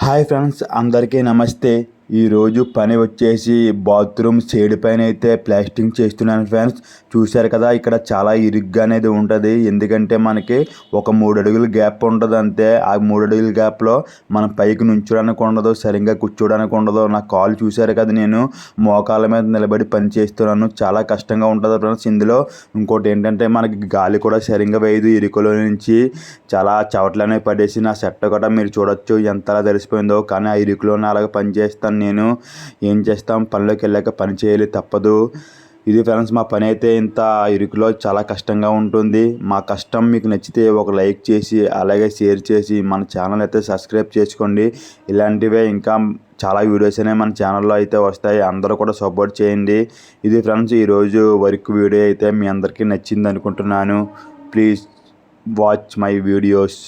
Hi friends, అందరికీ నమస్తే. ఈరోజు పని వచ్చేసి బాత్రూమ్ సైడ్ పైన అయితే ప్లాస్టింగ్ చేస్తున్నాను ఫ్రెండ్స్. చూశారు కదా, ఇక్కడ చాలా ఇరుగ్గా అనేది ఉంటుంది. ఎందుకంటే మనకి ఒక 3 అడుగుల గ్యాప్ ఉంటుంది అంతే. ఆ 3 అడుగుల గ్యాప్లో మనం పైకి నుంచోడానికి ఉండదు, సరిగ్గా కూర్చోడానికి ఉండదు. నా కాలు చూశారు కదా, నేను మోకాళ్ళ మీద నిలబడి పని చేస్తున్నాను. చాలా కష్టంగా ఉంటుంది ఫ్రెండ్స్. ఇందులో ఇంకోటి ఏంటంటే మనకి గాలి కూడా సరిగ్గా వేయదు. ఇరుకులో నుంచి చాలా చవట్లనే పడేసి నా సెట్ కూడా మీరు చూడొచ్చు ఎంతలా తెలిసిపోయిందో. కానీ ఆ ఇరుకులోనే అలాగే పని చేస్తాను నేను. ఏం చేస్తాం, పనిలోకి వెళ్ళాక పని చేయాలి, తప్పదు. ఇది ఫ్రెండ్స్, మా పని అయితే ఇంత ఇరుకులో చాలా కష్టంగా ఉంటుంది. మా కష్టం మీకు నచ్చితే ఒక లైక్ చేసి అలాగే షేర్ చేసి మన ఛానల్ అయితే సబ్స్క్రైబ్ చేసుకోండి. ఇలాంటివే ఇంకా చాలా వీడియోస్ అనేవి మన ఛానల్లో అయితే వస్తాయి. అందరూ కూడా సపోర్ట్ చేయండి. ఇది ఫ్రెండ్స్ ఈరోజు వర్క్ వీడియో అయితే మీ అందరికీ నచ్చింది అనుకుంటున్నాను. Please watch my videos.